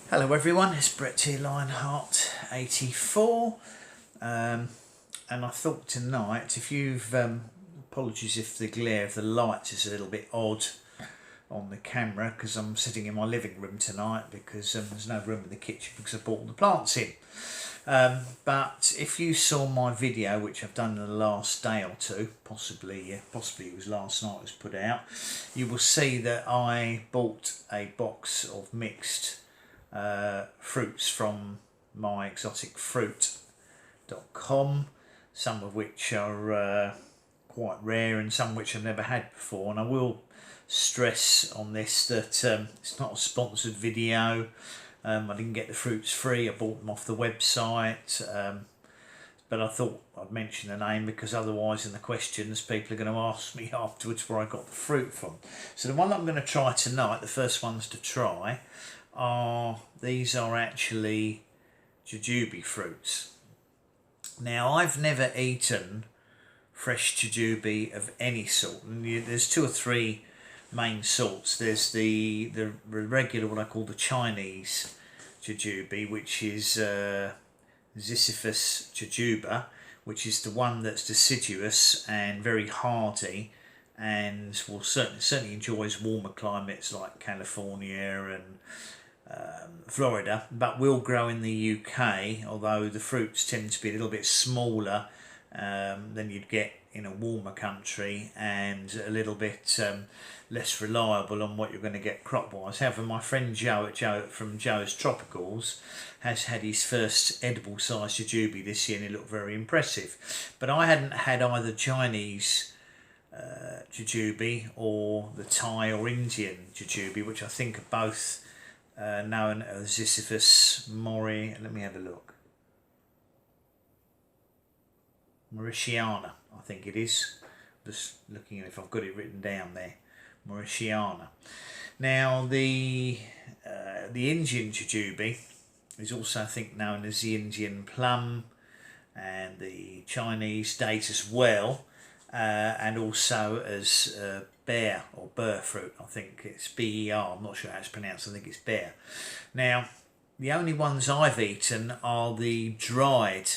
Hello everyone, it's Brett here, Lionheart 84, and I thought tonight, if you've, apologies if the glare of the lights is a little bit odd on the camera, because I'm sitting in my living room tonight because there's no room in the kitchen because I brought all the plants in. But if you saw my video, which I've done in the last day or two, possibly it was last night it was put out, you will see that I bought a box of mixed fruits from myexoticfruit.com, some of which are quite rare and some which I've never had before. And I will stress on this that it's not a sponsored video. I didn't get the fruits free, I bought them off the website, but I thought I'd mention the name because otherwise in the questions people are going to ask me afterwards where I got the fruit from. So the one I'm going to try tonight, the first ones to try, these are actually jujube fruits. Now I've never eaten fresh jujube of any sort, and there's two or three main sorts. There's the regular, what I call the Chinese jujube, which is Ziziphus Jujube, which is the one that's deciduous and very hardy and will certainly enjoys warmer climates like California and Florida, but will grow in the UK, although the fruits tend to be a little bit smaller than you'd get in a warmer country and a little bit less reliable on what you're going to get crop wise. However, my friend Joe from Joe's Tropicals has had his first edible size jujube this year and it looked very impressive. But I hadn't had either Chinese jujube or the Thai or Indian jujube, which I think are both known as Ziziphus Mauritiana. Let me have a look. Mauritiana, I think it is. Just looking if I've got it written down there. Mauritiana. Now the Indian jujube is also, I think, known as the Indian plum, and the Chinese date as well, and also as bear or burr fruit. I think it's B-E-R, I'm not sure how it's pronounced, I think it's bear. Now, the only ones I've eaten are the dried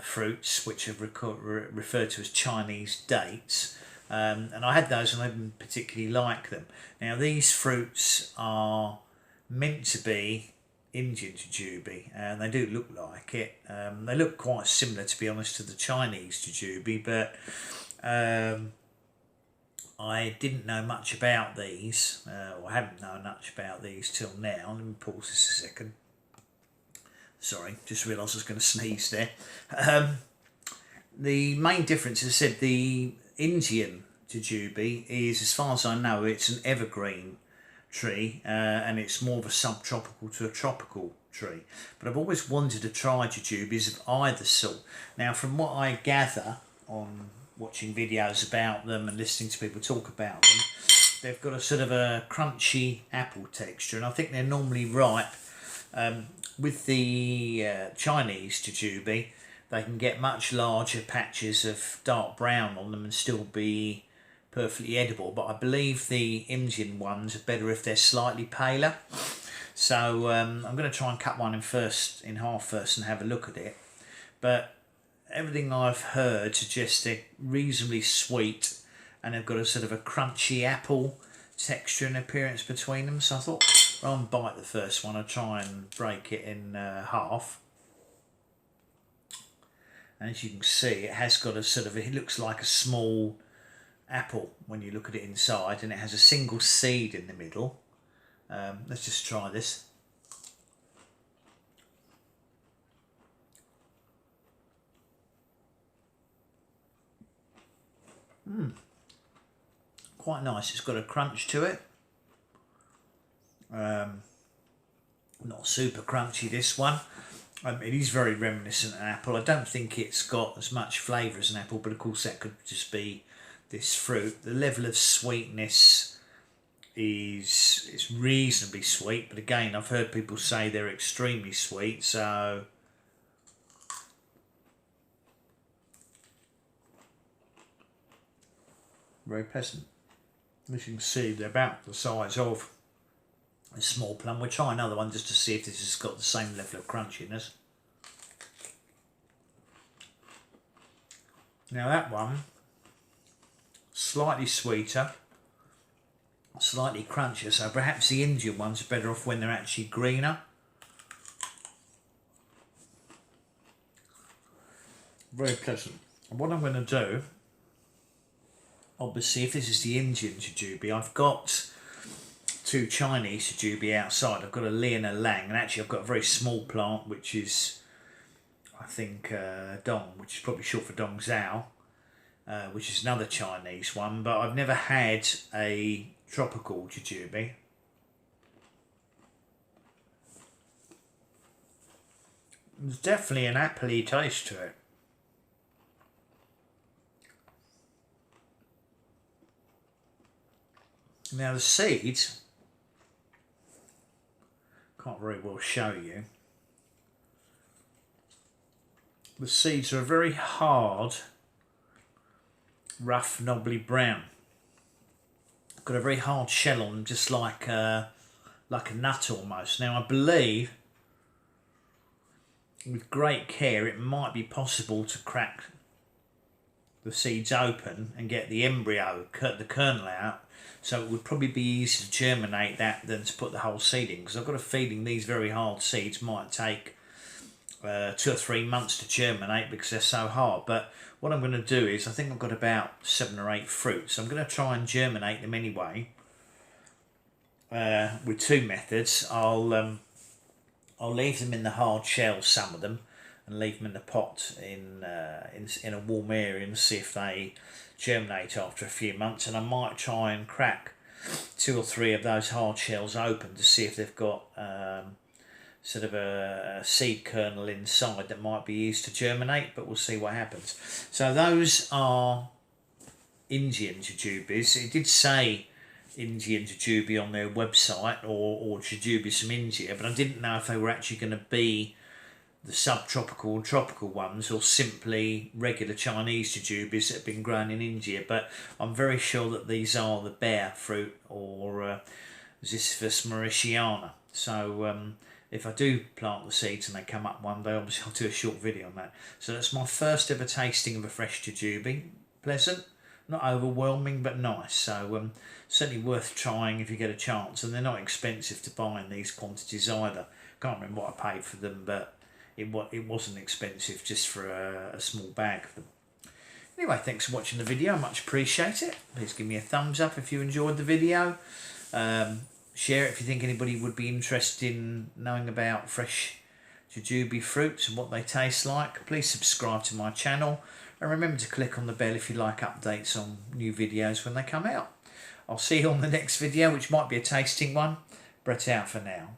fruits, which are referred to as Chinese dates, and I had those and I didn't particularly like them. Now, these fruits are meant to be Indian jujube, and they do look like it. They look quite similar, to be honest, to the Chinese jujube, but I didn't know much about these, or haven't known much about these till now. Let me pause this a second. Sorry, just realised I was going to sneeze there. The main difference, as I said, the Indian jujube is, as far as I know, it's an evergreen tree, and it's more of a subtropical to a tropical tree. But I've always wanted to try jujubes of either sort. Now, from what I gather on watching videos about them and listening to people talk about them, they've got a sort of a crunchy apple texture, and I think they're normally ripe. With the Chinese jujube, they can get much larger patches of dark brown on them and still be perfectly edible, but I believe the Indian ones are better if they're slightly paler. So I'm going to try and cut one in half first and have a look at it. But everything I've heard suggests they're reasonably sweet and they've got a sort of a crunchy apple texture and appearance between them. So I thought, rather than bite the first one, I'll try and break it in half. And as you can see, it has got a sort of, it looks like a small apple when you look at it inside, and it has a single seed in the middle. Let's just try this. Quite nice. It's got a crunch to it. Not super crunchy, this one. It is very reminiscent of an apple. I don't think it's got as much flavour as an apple, but of course that could just be this fruit. The level of sweetness is reasonably sweet, but again, I've heard people say they're extremely sweet, so very pleasant. As you can see, they're about the size of a small plum. We'll try another one just to see if this has got the same level of crunchiness. Now that one, slightly sweeter, slightly crunchier, so perhaps the Indian ones are better off when they're actually greener. Very pleasant. And what I'm going to do, obviously if this is the Indian Jujube, I've got 2 Chinese Jujube outside. I've got a Li and a Lang, and actually I've got a very small plant which is, I think, Dong, which is probably short for Dong Zhao, which is another Chinese one, but I've never had a tropical Jujube. There's definitely an appley taste to it. Now the seeds, can't very well show you. The seeds are a very hard, rough, knobbly brown. Got a very hard shell on them, just like a nut almost. Now I believe, with great care, it might be possible to crack the seeds open and get the embryo, cut the kernel out. So it would probably be easier to germinate that than to put the whole seed in, because I've got a feeling these very hard seeds might take 2 or 3 months to germinate because they're so hard. But what I'm going to do is, I think I've got about 7 or 8 fruits. I'm going to try and germinate them anyway with 2 methods. I'll leave them in the hard shell, some of them, and leave them in the pot in a warm area and see if they germinate after a few months. And I might try and crack 2 or 3 of those hard shells open to see if they've got sort of a seed kernel inside that might be used to germinate, but we'll see what happens. So those are Indian Jujubes. It did say Indian Jujube on their website, or Jujubes from India, but I didn't know if they were actually going to be the subtropical and tropical ones, or simply regular Chinese Jujubes that have been grown in India. But I'm very sure that these are the bear fruit, or Ziziphus Mauritiana. So if I do plant the seeds and they come up one day, obviously I'll do a short video on that. So that's my first ever tasting of a fresh Jujube. Pleasant, not overwhelming, but nice. So certainly worth trying if you get a chance, and they're not expensive to buy in these quantities either. Can't remember what I paid for them, but it wasn't expensive just for a small bag of them. Anyway, thanks for watching the video. I much appreciate it. Please give me a thumbs up if you enjoyed the video. Share it if you think anybody would be interested in knowing about fresh Jujube fruits and what they taste like. Please subscribe to my channel, and remember to click on the bell if you like updates on new videos when they come out. I'll see you on the next video, which might be a tasting one. Brett out for now.